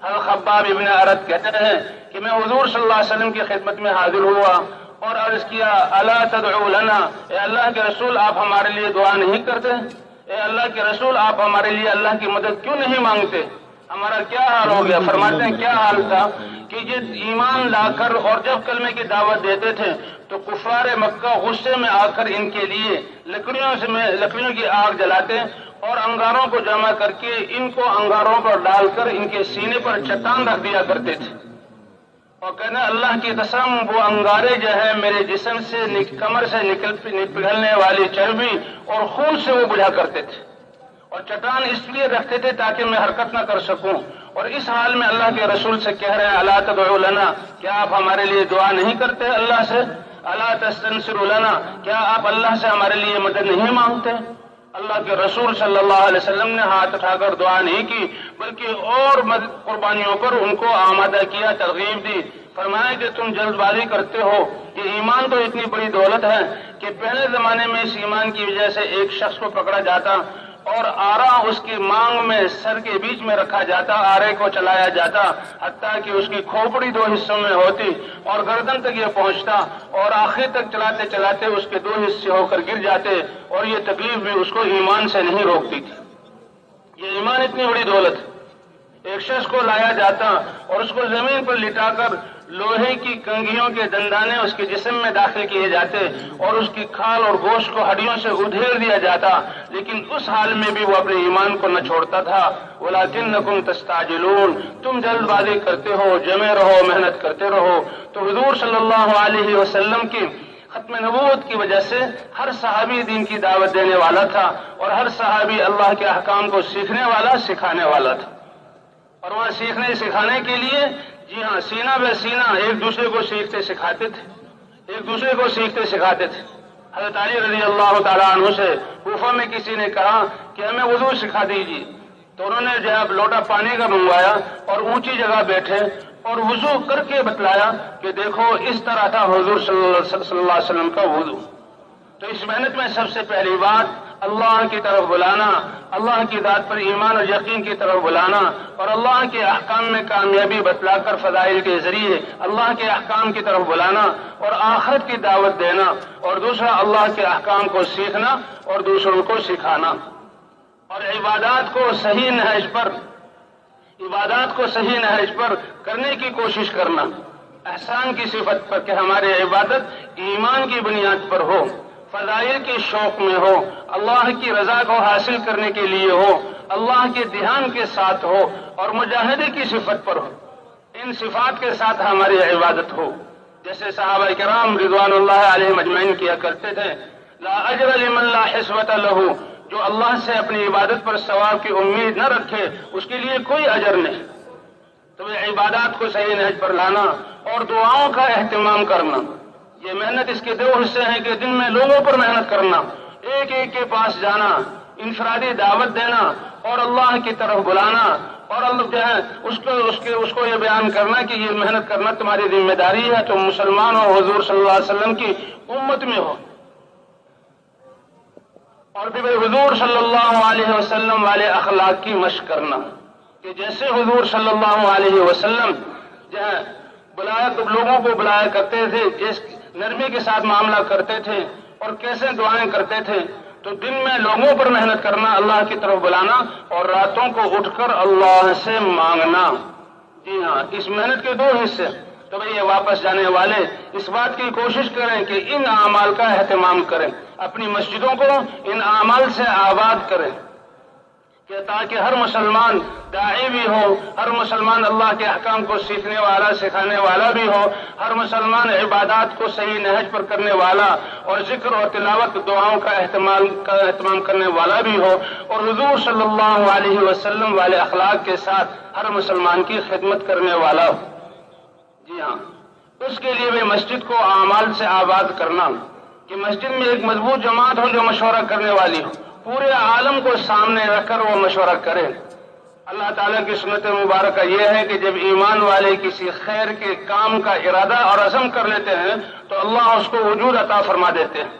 حضرت خباب ابن ارد کہتے ہیں کہ میں حضور صلی اللہ علیہ وسلم کی خدمت میں حاضر ہوا اور عرض کیا الا تدعو لنا، اے اللہ کے رسول آپ ہمارے لیے دعا نہیں کرتے؟ اے اللہ کے رسول آپ ہمارے لیے اللہ کی مدد کیوں نہیں مانگتے؟ ہمارا کیا حال ہو گیا؟ فرماتے ہیں کیا حال تھا کہ یہ ایمان لا کر اور جب کلمے کی دعوت دیتے تھے تو کفار مکہ غصے میں آ کر ان کے لیے لکڑیوں کی آگ جلاتے اور انگاروں کو جمع کر کے ان کو انگاروں پر ڈال کر ان کے سینے پر چٹان رکھ دیا کرتے تھے اور کہنا اللہ کی قسم وہ انگارے جو ہے میرے جسم سے کمر سے نکلنے والی چربی اور خون سے وہ بجھا کرتے تھے اور چٹان اس لیے رکھتے تھے تاکہ میں حرکت نہ کر سکوں، اور اس حال میں اللہ کے رسول سے کہہ رہے ہیں الا تدعو لنا، کیا آپ ہمارے لیے دعا نہیں کرتے اللہ سے؟ الا تستنصر لنا، کیا آپ اللہ سے ہمارے لیے مدد نہیں مانگتے؟ اللہ کے رسول صلی اللہ علیہ وسلم نے ہاتھ اٹھا کر دعا نہیں کی بلکہ اور قربانیوں پر ان کو آمادہ کیا، ترغیب دی، فرمایا کہ تم جلد بازی کرتے ہو، یہ ایمان تو اتنی بڑی دولت ہے کہ پہلے زمانے میں اس ایمان کی وجہ سے ایک شخص کو پکڑا جاتا اور آرا اس کی مانگ میں سر کے بیچ میں رکھا جاتا، آرے کو چلایا جاتا حتیٰ کہ اس کی کھوپڑی دو حصوں میں ہوتی اور گردن تک یہ پہنچتا اور آخر تک چلاتے چلاتے اس کے دو حصے ہو کر گر جاتے اور یہ تکلیف بھی اس کو ایمان سے نہیں روکتی تھی۔ یہ ایمان اتنی بڑی دولت، ایک شخص کو لایا جاتا اور اس کو زمین پر لٹا کر لوہے کی کنگھیوں کے دندانے اس کے جسم میں داخل کیے جاتے اور اس کی کھال اور گوشت کو ہڈیوں سے ادھیڑ دیا جاتا، لیکن اس حال میں بھی وہ اپنے ایمان کو نہ چھوڑتا تھا۔ وَلَكِنَّكُمْ تَسْتَعْجِلُونَ، تم جلد بازی کرتے ہو، جمے رہو، محنت کرتے رہو۔ تو حضور صلی اللہ علیہ وسلم کی ختم نبوت کی وجہ سے ہر صحابی دین کی دعوت دینے والا تھا اور ہر صحابی اللہ کے احکام کو سیکھنے والا، سکھانے والا تھا، اور وہاں سیکھنے سکھانے کے لیے جی ہاں سینہ بہ سینہ ایک دوسرے کو سیکھتے سکھاتے تھے، ایک دوسرے کو سیکھتے سکھاتے تھے۔ حضرت علی رضی اللہ تعالیٰ عنہ سے کوفہ میں کسی نے کہا کہ ہمیں وضو سکھا دیجیے، تو انہوں نے جب لوٹا پانی کا منگوایا اور اونچی جگہ بیٹھے اور وضو کر کے بتلایا کہ دیکھو اس طرح تھا حضور صلی اللہ علیہ وسلم کا وضو۔ تو اس محنت میں سب سے پہلی بات اللہ کی طرف بلانا، اللہ کی ذات پر ایمان اور یقین کی طرف بلانا اور اللہ کے احکام میں کامیابی بتلا کر فضائل کے ذریعے اللہ کے احکام کی طرف بلانا اور آخرت کی دعوت دینا، اور دوسرا اللہ کے احکام کو سیکھنا اور دوسروں کو سکھانا، اور عبادات کو صحیح نہج پر کرنے کی کوشش کرنا، احسان کی صفت پر کہ ہماری عبادت ایمان کی بنیاد پر ہو، فضائل کے شوق میں ہو، اللہ کی رضا کو حاصل کرنے کے لیے ہو، اللہ کے دھیان کے ساتھ ہو اور مجاہدے کی صفت پر ہو۔ ان صفات کے ساتھ ہماری عبادت ہو، جیسے صحابہ کرام رضوان اللہ علیہم اجمعین کیا کرتے تھے، لا اجر لمن لا حسبۃ لہ، جو اللہ سے اپنی عبادت پر ثواب کی امید نہ رکھے اس کے لیے کوئی اجر نہیں۔ تو عبادات کو صحیح نہج پر لانا اور دعاؤں کا اہتمام کرنا، یہ محنت اس کے دو حصے ہیں کہ دن میں لوگوں پر محنت کرنا، ایک ایک کے پاس جانا، انفرادی دعوت دینا اور اللہ کی طرف بلانا، اور اللہ جو ہے اس کو یہ بیان کرنا کہ یہ محنت کرنا تمہاری ذمہ داری ہے، تم مسلمان ہو، حضور صلی اللہ علیہ وسلم کی امت میں ہو۔ اور پھر حضور صلی اللہ علیہ وسلم والے اخلاق کی مشق کرنا کہ جیسے حضور صلی اللہ علیہ وسلم جو ہے لوگوں کو بلایا کرتے تھے، جس نرمی کے ساتھ معاملہ کرتے تھے اور کیسے دعائیں کرتے تھے، تو دن میں لوگوں پر محنت کرنا، اللہ کی طرف بلانا، اور راتوں کو اٹھ کر اللہ سے مانگنا۔ جی ہاں، اس محنت کے دو حصے۔ تو بھئی یہ واپس جانے والے اس بات کی کوشش کریں کہ ان اعمال کا اہتمام کریں، اپنی مسجدوں کو ان اعمال سے آباد کریں، کہ تاکہ ہر مسلمان داعی بھی ہو، ہر مسلمان اللہ کے احکام کو سیکھنے والا، سکھانے والا بھی ہو، ہر مسلمان عبادات کو صحیح نہج پر کرنے والا اور ذکر اور تلاوت دعاؤں کا اہتمام کرنے والا بھی ہو، اور حضور صلی اللہ علیہ وسلم والے اخلاق کے ساتھ ہر مسلمان کی خدمت کرنے والا ہو۔ جی ہاں، اس کے لیے بھی مسجد کو اعمال سے آباد کرنا، کہ مسجد میں ایک مضبوط جماعت ہو جو مشورہ کرنے والی ہو، پورے عالم کو سامنے رکھ کر وہ مشورہ کرے۔ اللہ تعالیٰ کی سنت مبارکہ یہ ہے کہ جب ایمان والے کسی خیر کے کام کا ارادہ اور عزم کر لیتے ہیں تو اللہ اس کو وجود عطا فرما دیتے ہیں۔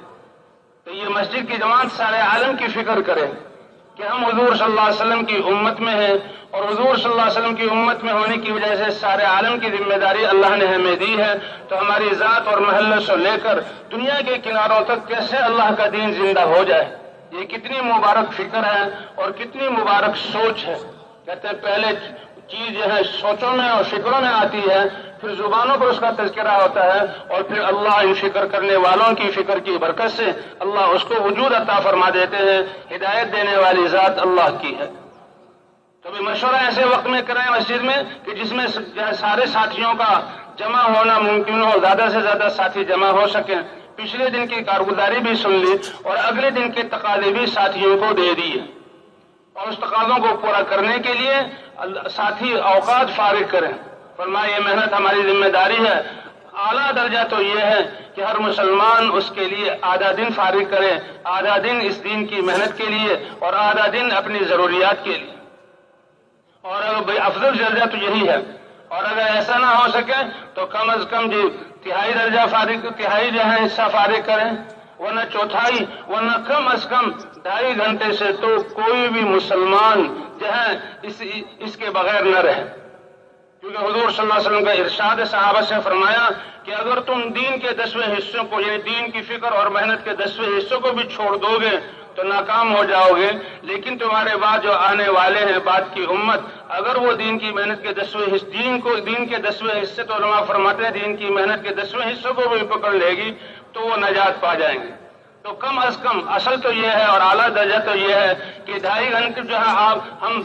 تو یہ مسجد کی جماعت سارے عالم کی فکر کرے، کہ ہم حضور صلی اللہ علیہ وسلم کی امت میں ہیں، اور حضور صلی اللہ علیہ وسلم کی امت میں ہونے کی وجہ سے سارے عالم کی ذمہ داری اللہ نے ہمیں دی ہے، تو ہماری ذات اور محلے سے لے کر دنیا کے کناروں تک کیسے اللہ کا دین زندہ ہو جائے، یہ کتنی مبارک فکر ہے اور کتنی مبارک سوچ ہے۔ کہتے ہیں پہلے چیز جو ہے سوچوں میں اور فکروں میں آتی ہے، پھر زبانوں پر اس کا تذکرہ ہوتا ہے، اور پھر اللہ ان فکر کرنے والوں کی فکر کی برکت سے اللہ اس کو وجود عطا فرما دیتے ہیں۔ ہدایت دینے والی ذات اللہ کی ہے۔ تو بھی مشورہ ایسے وقت میں کریں مسجد میں کہ جس میں سارے ساتھیوں کا جمع ہونا ممکن ہو، زیادہ سے زیادہ ساتھی جمع ہو سکیں۔ پچھلے دن کی کارگزاری بھی سن لی اور اگلے دن کے تقاضے بھی ساتھیوں کو دے دیے، اور اس تقاضوں کو پورا کرنے کے لیے ساتھی اوقات فارغ کریں۔ فرمایا یہ محنت ہماری ذمہ داری ہے۔ اعلیٰ درجہ تو یہ ہے کہ ہر مسلمان اس کے لیے آدھا دن فارغ کرے، آدھا دن اس دین کی محنت کے لیے اور آدھا دن اپنی ضروریات کے لیے، اور اگر افضل درجہ تو یہی ہے۔ اور اگر ایسا نہ ہو سکے تو کم از کم جی تہائی درجہ فارغ، تہائی جو ہے حصہ فارغ کریں، ورنہ چوتھائی، ورنہ کم از کم 2.5 گھنٹے سے تو کوئی بھی مسلمان جو ہے اس کے بغیر نہ رہے، کیونکہ حضور صلی اللہ علیہ وسلم کا ارشاد صحابہ سے فرمایا کہ اگر تم دین کے 10ویں حصوں کو، یعنی دین کی فکر اور محنت کے 10ویں حصوں کو بھی چھوڑ دو گے تو ناکام ہو جاؤ گے، لیکن تمہارے بعد جو آنے والے ہیں بعد کی امت، اگر وہ دین کی محنت کے 10ویں حصے، دین کے 10ویں حصے تو علماء فرماتے ہیں دین کی محنت کے 10ویں حصوں کو بھی پکڑ لے گی تو وہ نجات پا جائیں گے۔ تو کم از کم اصل تو یہ ہے اور اعلیٰ درجہ تو یہ ہے کہ 2.5 گھنٹے جو ہے ہم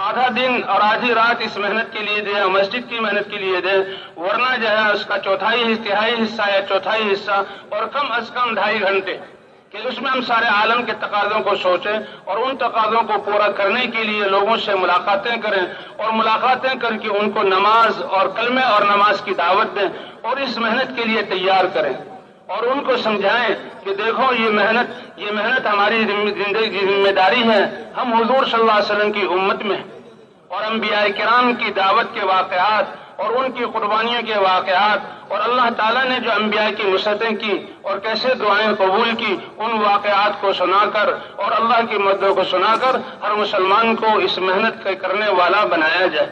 آدھا دن اور آدھی رات اس محنت کے لیے دیں، مسجد کی محنت کے لیے دیں، ورنہ جو ہے اس کا تہائی حصہ یا چوتھائی حصہ، اور کم از کم 2.5 گھنٹے کہ اس میں ہم سارے عالم کے تقاضوں کو سوچیں اور ان تقاضوں کو پورا کرنے کے لیے لوگوں سے ملاقاتیں کریں، اور ملاقاتیں کر کے ان کو نماز اور کلمے اور نماز کی دعوت دیں اور اس محنت کے لیے تیار کریں، اور ان کو سمجھائیں کہ دیکھو یہ محنت ہماری زندگی کی ذمہ داری ہے، ہم حضور صلی اللہ علیہ وسلم کی امت میں، اور انبیاء کرام کی دعوت کے واقعات اور ان کی قربانیوں کے واقعات، اور اللہ تعالیٰ نے جو انبیاء کی نصرتیں کی اور کیسے دعائیں قبول کی، ان واقعات کو سنا کر اور اللہ کی مددوں کو سنا کر ہر مسلمان کو اس محنت کے کرنے والا بنایا جائے۔